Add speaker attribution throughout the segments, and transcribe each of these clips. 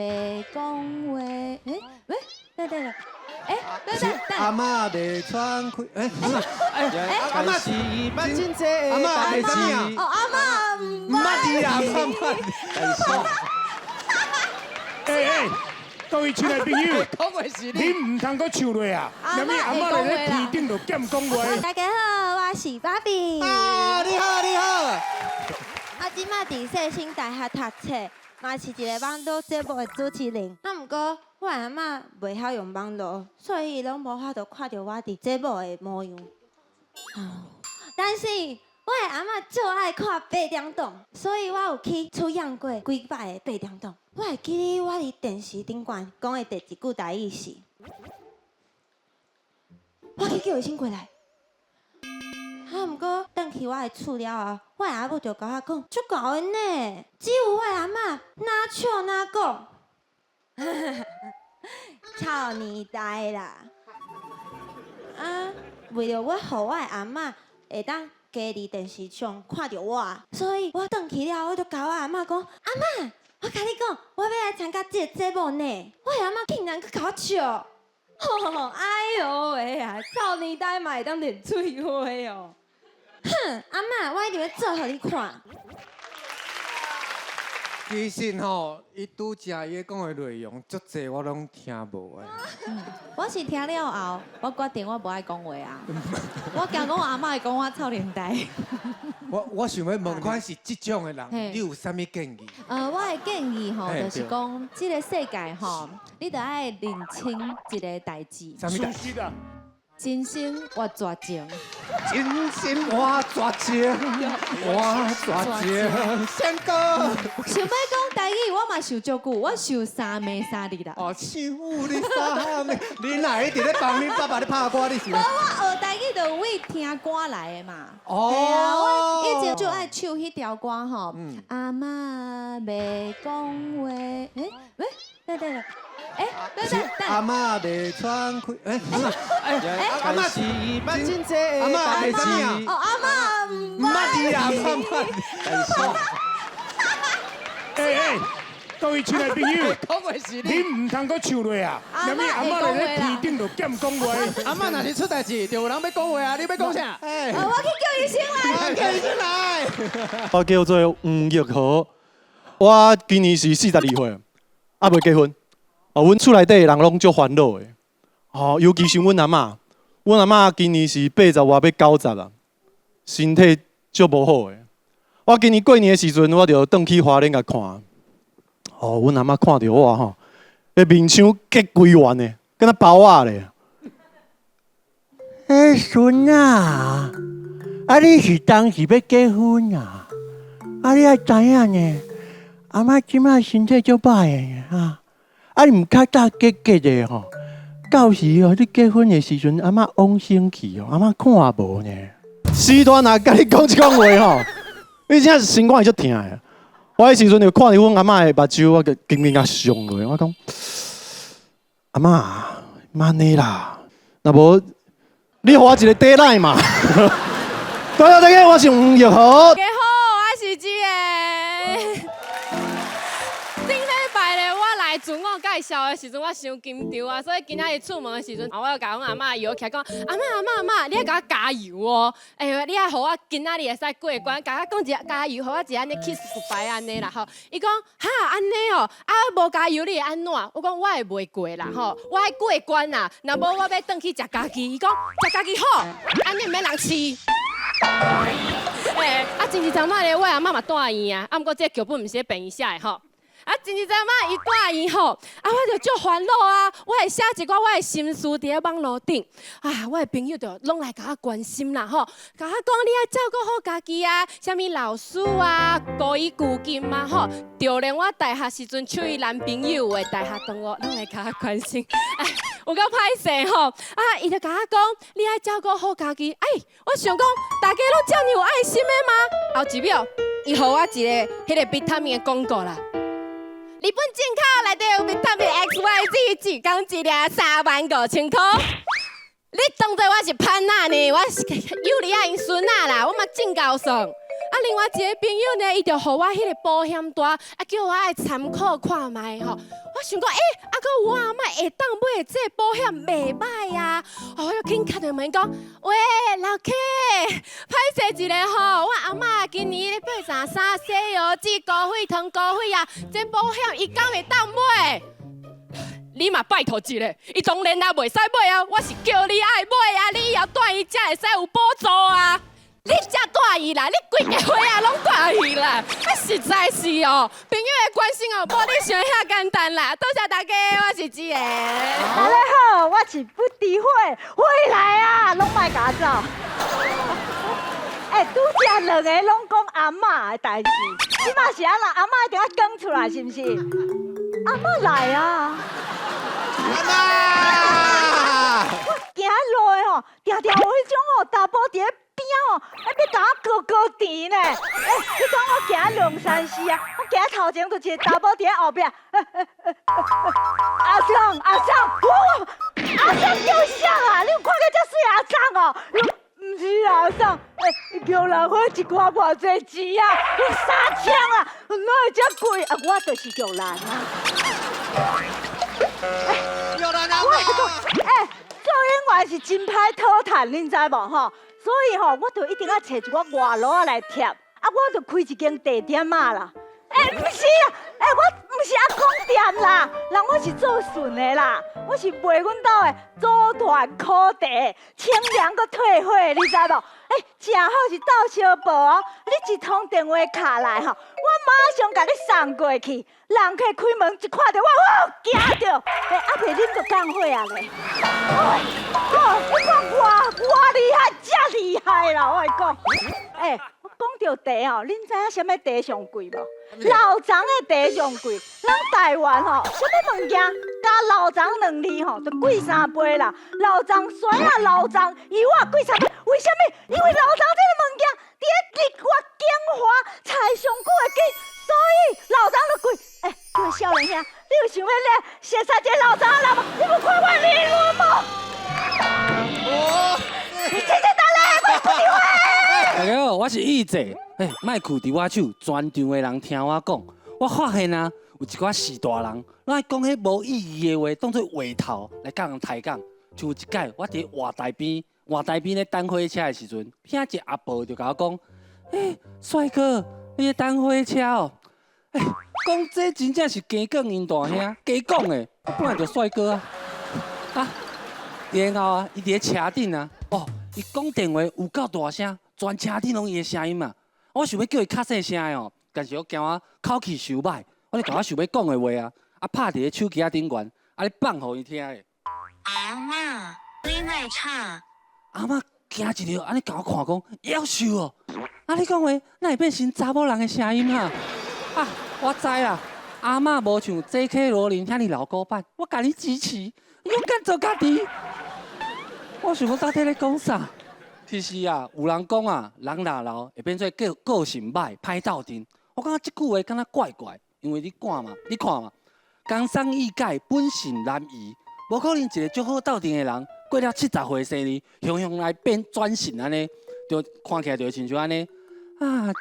Speaker 1: 袂讲话，喂，对，
Speaker 2: 阿嬷袂喘气，
Speaker 3: 阿嬷是捌真济的代志。
Speaker 1: 哦，阿嬷唔
Speaker 2: 捌字啊，捌。
Speaker 4: 各位亲爱朋友，
Speaker 3: 讲话是你。
Speaker 4: 你唔通搁唱落啊！因为阿嬷咧天顶就兼讲话。
Speaker 1: 大家好，我是芭比。
Speaker 2: 啊，你好，你好。
Speaker 1: 我即马伫世新大学读册，嘛是一个网络节目的主持人。啊，毋过我阿嬷袂晓用网络，所以伊拢无法度看到我伫节目的模样。但是我的阿嬷最爱看八点档，所以我有去出演过几摆的八点档。我会记得我伫电视顶悬讲的第一句台语是：我去叫伊先过来。啊，毋过等去我的厝了后，我的阿母就甲我讲，足够的呢，只有我的阿嬷哪笑哪讲，操你呆啦！啊，为了我，互我的阿嬷会当加伫电视上看到我，所以我转去了，我就甲我阿嬷讲，阿嬷，我甲你讲，我要来参加这个节目呢。我的阿嬷竟然去甲我笑，哎呦喂啊，操你呆嘛会当练嘴花哦！哼，阿嬷，我一定要做互你看。
Speaker 2: 其实吼，伊拄则伊讲的内容，足济我拢听无的。
Speaker 5: 我是听了后，我决定我不爱讲话啊。我惊讲我阿嬷会讲我臭年代。
Speaker 2: 我想要问看是这种的人，
Speaker 5: 嘿
Speaker 2: 你有啥物建议？
Speaker 5: 我的建议吼，
Speaker 2: 嘿
Speaker 5: 就是讲，这个世界吼，你得爱认清一个代志，
Speaker 2: 啥物代？
Speaker 4: 是的，
Speaker 5: 真心活绝情。
Speaker 2: 真心话绝情，我绝情，先哥。
Speaker 5: 想要讲台语，我嘛受足久，我受3暝3日啦。
Speaker 2: 哦，想你啥物？你哪一直咧帮恁爸爸咧拍歌？你是？
Speaker 5: 我学台语就为听歌来的嘛。
Speaker 2: 哦。
Speaker 5: 对啊，我以前就爱唱迄条歌吼。阿嬷袂讲话，对。
Speaker 2: 阿嬷袂喘气，
Speaker 3: 阿嬷是捌真济的代志。
Speaker 1: 哦，阿嬷唔
Speaker 2: 捌字啊，捌。
Speaker 4: 各位亲爱朋友，
Speaker 3: 讲话是
Speaker 4: 你
Speaker 3: 你。
Speaker 4: 唔通搁唱落啊！因为阿嬷咧天顶就兼讲话。
Speaker 3: 阿嬷若是出代志，就有人要讲话啊！你要讲啥？
Speaker 1: 我去叫伊先来。
Speaker 2: 叫伊进来。
Speaker 6: 我叫做黄玉豪，我今年是42岁，还未结婚。阮厝内底的人拢足烦恼的，尤其是阮阿嬷。阮阿嬷今年是80外要90啊，身体足无好的。我今年过年的时阵，我就转去花莲甲看。阮阿嬷看到我吼，个面腔结规圆的，敢若包仔咧。
Speaker 7: 孙啊，你是当时要结婚啊？你爱知影呢？阿嬷即摆身体足歹的啊。你唔较早结的吼，到时你结婚的时阵，阿嬷往生去阿嬷看无呢。
Speaker 6: 时段啊，甲你讲这讲话吼，你真是心肝会足疼的。我迄时阵就看到阮阿嬷的目睭，我就紧紧甲上落。我讲，阿嬷，慢呢啦，若无你互我一个deadline嘛。大家，我是黄玉豪。
Speaker 8: 大家好，我是这个。顶礼拜咧，我来自我介绍的时阵，我伤紧张啊，所以今仔日出门的时阵，我就甲阮阿嬷摇起来讲，阿嬷，你爱甲我加油哦！你爱互我今仔日会使过关，甲我讲一下加油，互我一个安尼 kiss goodbye 安尼啦吼。伊讲哈安尼哦，无加油你会安怎？我讲我会袂过啦吼，我爱过关啦。若无我要转去食家己，伊讲食家己好，安尼毋免人饲。前一阵仔咧，我阿嬷嘛住院啊，毋过这个剧本毋是病院写的吼。前一阵仔伊住院吼，我就足烦恼啊！我会写一寡我的心事伫咧网络顶，我的朋友就拢来甲我关心啦吼，甲我讲你爱照顾好家己啊，啥物老师啊，高伊旧金啊吼，就连我大学时阵处伊男朋友的大学同学，拢来甲我关心。有够歹势吼，伊就甲我讲，你爱照顾好家己。我想讲，大家拢遮尔有爱心的吗？后一秒，伊互我一个迄个维他命的广告啦。日本进口内底有维他命 XYZ， 一工一粒35000块。你当作我是潘娜呢？我是尤里亚因孙啊啦，我嘛真高爽。啊，另外一个朋友呢，伊就互我迄个保险单，啊，叫我爱参考看卖吼。我想讲，啊，搁有我阿嬷会当买这个保险袂歹啊！哦，我就紧敲着门讲，喂，老客，歹势一个吼，我阿嬷今年咧买啥西药剂、高血糖、高血压，这保险伊敢会当买？你嘛拜托一个，伊当然也袂使买啊！我是叫你爱买啊，你要带伊才会使有补助啊！你才带伊啦，你规个伙仔拢带伊啦，啊实在是哦，朋友的关心哦，无你想遐简单啦。多谢大家，我是子妍。
Speaker 9: 大家好，我是不诋毁，回来啊，拢莫甲走。拄则两个拢讲阿嬷的代志，即嘛是安那？阿嬷一定要讲出来，是不是？阿嬷来啊！
Speaker 2: 阿妈，
Speaker 9: 我行路吼，定定有迄种吼查甫伫咧边吼，要甲我高甜呢。你讲我行两三四啊，我行头前就一个查某伫咧后壁。阿桑，阿桑，阿桑叫啥啊？你有看到遮水阿桑哦？唔是阿桑，伊叫人花一寡偌济钱啊，要3千啊，哪会遮贵？啊，我就是叫人啊。
Speaker 2: 有人啊！
Speaker 9: 我讲，做演员是真歹讨赚，恁知无吼？所以吼，我就一定要找一个外劳啊来贴，啊，我就开一间地点啊啦。唔是啦，我唔是阿公店啦，人我是做顺的啦，我是卖阮兜的组团烤茶，清凉搁退火，你知无？正好是到小报哦，你一通电话卡来吼，我马上甲你送过去。人客开门一看到我，惊着，阿袂啉就降火啊咧。你看我厉害，真厉害啦！我讲，我讲到茶哦，恁知影什么茶上贵无？老张的茶上贵，咱台湾吼，什么物件加老张2字吼，就贵3倍啦。老张水啊，老张油啊，贵3倍。为什么？因为老张这个物件，伫咧日月精华才上久会记，所以老张就贵。各位少年兄，你有想要咧写3个老张的无？你有看我脸无无？谢谢大家，我不诋毁。
Speaker 3: 大家好，我是义姐。莫屈伫我手，全场的人听我讲。我发现啊，有一寡士大人，拢爱讲迄无意义的话，当做话头来甲人抬杠。像有一摆，我伫外台边咧等火车的时阵，听一个阿婆就甲我讲：帅哥，你咧等火车哦？讲这真正是假讲因大兄，假讲的，我本来就帅哥啊。然后啊，伊伫咧车顶啊，伊讲电话有够大声，全车顶拢伊的声音嘛。我想要叫伊较细声的哦，但是我惊我口气伤歹，我咧甲我想要讲的话拍伫咧手机顶悬，咧放互伊听的。
Speaker 10: 阿嬷，你卖吵？
Speaker 3: 阿嬷惊一跳，安尼甲我看讲，夭寿哦！你讲话哪会变成查某人的声音啊？我知啦，阿嬷无像 J.K. 罗琳遐尼老古板，我甲你支持，勇敢做家己。我想讲到底咧讲啥？其实啊，有人讲啊，人若老会变做个性歹、歹斗阵。我感觉即句话敢若怪怪，因为你看嘛，工商易改，本性难移，无可能一个足好斗阵的人，过了70岁生日，雄来变转性安尼，就看起来就亲像安尼。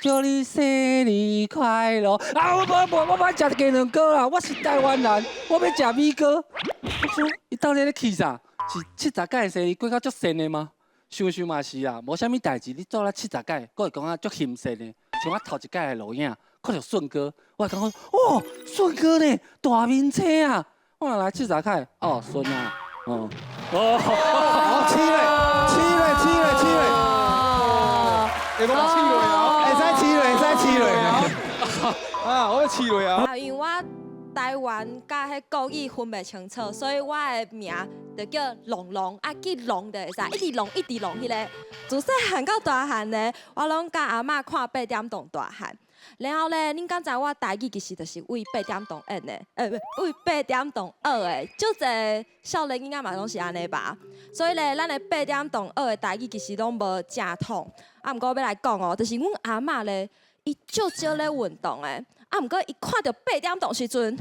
Speaker 3: 祝你生日快乐！我要食鸡卵糕啦！我是台湾人，我要食米糕。我说，伊到底咧气啥？是70届的生日过到足神的吗？想想嘛是啦，无啥物代志，你做了70届，佫会讲足兴盛的。像我头一届的录影，看到顺哥，我会感觉顺哥呢，大面车啊！我若来70届，顺啊，
Speaker 2: 七月，会讲7月啊，会使7月啊，我7月啊。
Speaker 1: 因为我台湾甲迄国语分袂清楚，所以我的名就叫龙龙，记龙就会使，一直龙迄个。自细汉到大汉呢，我拢甲阿嬷看8点档大汉。然后咧，恁敢知我台语其实就是为8点档演的，为8点档学的，足侪少年囡仔嘛拢是安尼吧。所以咧，咱的8点档学的台语其实拢无正统。毋过要来讲哦，就是阮阿嬷咧，伊足少咧运动的。
Speaker 8: 啊，毋过伊看到8点钟时阵，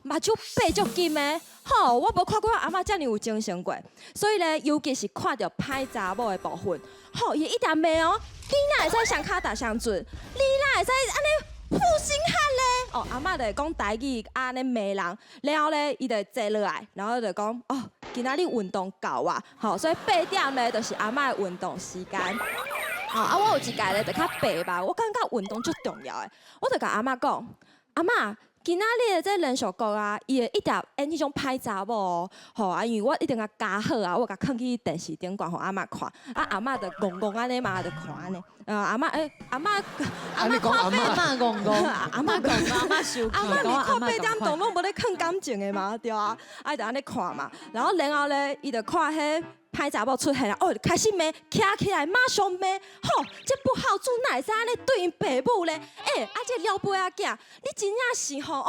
Speaker 8: 目睭白足金的，吼，我无看过我阿嬷遮尔有精神过。所以咧，尤其是看到歹查某的部分，吼，伊一定骂哦，你哪会使上骹踏上船？你哪会使安尼？负心汉咧！阿嬷就会讲台语安尼骂人，然后咧，伊就坐落来，然后就讲今仔日运动够啊，吼，所以8点咧就是阿嬷的运动时间。我有一届咧就较白吧，我感觉运动足重要的，我就甲阿嬷讲，阿嬷。今仔日的这连续剧啊，伊会一定演迄种歹查某哦，吼啊，因为我一定甲加好啊，我甲放去电视顶管互阿嬷看，阿嬷就戆戆安尼嘛，就看安尼。阿嬷看8
Speaker 5: 生气，
Speaker 8: 阿嬷看8点钟拢无咧看感情的嘛，对啊，就安尼看嘛。然后咧，伊就看迄歹查某出现啊，就开始骂，徛起来马上骂，吼，这不好主哪会使安尼对因爸母咧？这了不仔囝，你真正是吼，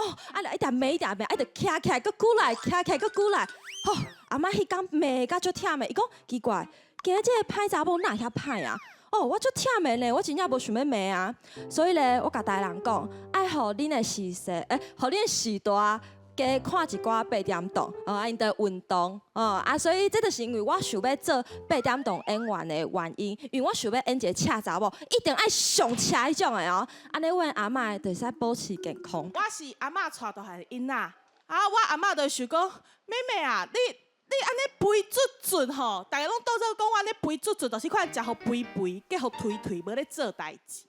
Speaker 8: 一定骂，就徛起来，搁鼓来，徛起来，搁鼓来，吼，阿嬷迄天骂甲足忝的，伊讲奇怪，今日这个歹查某哪遐歹啊？我足忝的呢，我真正无想要骂啊，所以咧，我甲大人讲，爱互恁的时势，互恁的时代。加看一寡8点档，因的运动，所以这就是因为我想要做8点档演员的原因，因为我想要演一个恰查某，一定爱上恰迄种的哦，安尼阮阿嬷就使保持健康。
Speaker 11: 我是阿嬷带大汉的囡仔，我阿嬷就想讲，妹妹啊，你安尼肥准吼，大家拢倒做讲我安尼肥准，就是看食互肥，结互推，无咧做代志。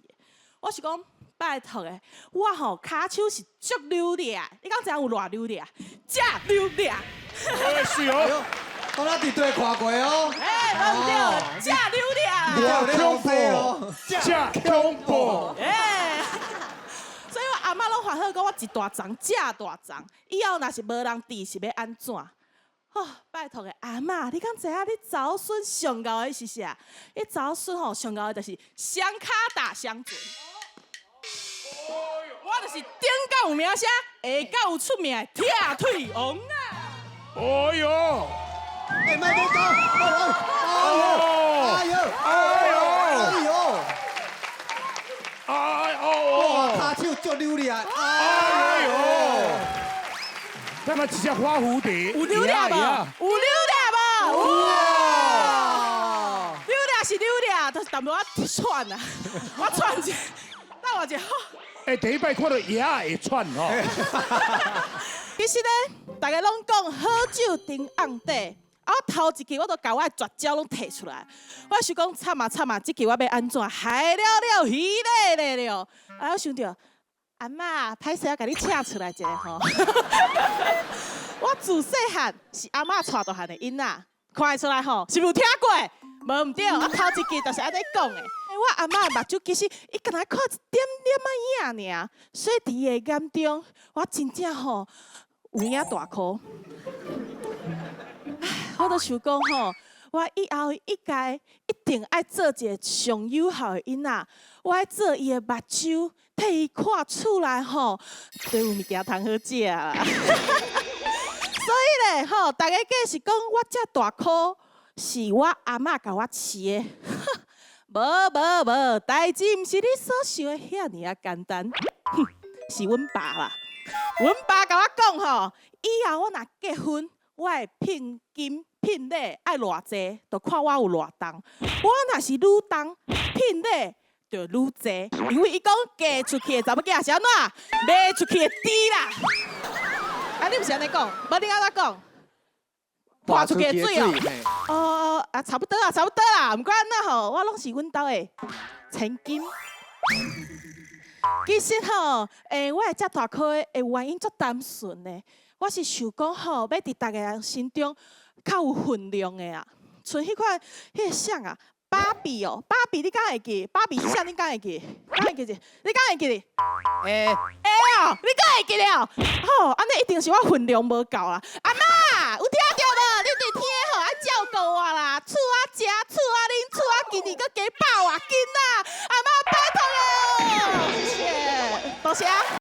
Speaker 11: 我是讲。拜托诶，我吼骹手是足溜的，你敢知影有偌溜的？真溜的！
Speaker 4: 是哦，
Speaker 2: 我咱伫对看过哦。
Speaker 11: 无对，真溜的。
Speaker 4: 恐怖，真恐怖。
Speaker 11: 所以我阿嬷拢烦恼讲，我一大丛，真大丛，以后若是无人治，是要安怎？拜托诶，阿嬷，你敢知影你早孙上高的是啥？你早孙吼上高的就是双骹踏上船。我就是顶到有名声，下到有出名的铁腿王啊！
Speaker 4: 哎呦！
Speaker 2: 慢点走！哇，骹手足溜的啊！
Speaker 4: 哎呦！那么一只花蝴蝶，
Speaker 11: 有溜达无？有溜达无？哇！溜达是溜达，但是但无我喘啊，我喘一下，等我一下。
Speaker 4: 第一摆看到爷会喘吼。
Speaker 11: 其实咧，大家拢讲好酒沉甕底，头一期我都把我的绝招拢摕出来。我想讲惨啊，这期我要安怎？害了，鱼了。我想到阿嬷，歹势甲你请出来一下吼。我自细汉是阿嬷带大汉的囡仔，看得出来吼，是有听过？无唔对，头一期就是安尼讲的。我阿嬷目睭其实伊敢若看一点点仔影尔，所以伫伊的眼中，我真正吼有影大颗。我都想讲吼，我以后一定爱做一个上有效的囡仔，我爱做伊的目睭，替伊看厝内吼都有物件通好食啦。所以咧吼，大家假是讲我遮大颗，是我阿嬷甲我饲的。无，代志毋是你所想的遐尔啊简单，是阮爸啦。阮爸甲我讲吼，以后我若结婚，我的聘金聘礼爱偌济，就看我有偌重。我若是愈重，聘礼就愈济，因为伊讲嫁出去的查某囝是安怎，卖出去的猪啦。你毋是安尼讲，无你安怎讲？泼出去的水哦，差不多啦。毋管安怎吼，我拢是阮兜的千金。其实吼，我会遮大颗的原因足单纯的，我是想讲吼，要伫大家人心中较有分量的啊。像迄款迄个啥啊，芭比哦，芭比你敢会记？芭比是啥？你敢会记？敢会记者？你敢会记哩？哦，你敢会记了？吼，安尼一定是我分量无够啦。阿嬷，有听到无？你伫听吼，爱照顾我啦，厝仔食，厝仔啉，厝仔今年搁加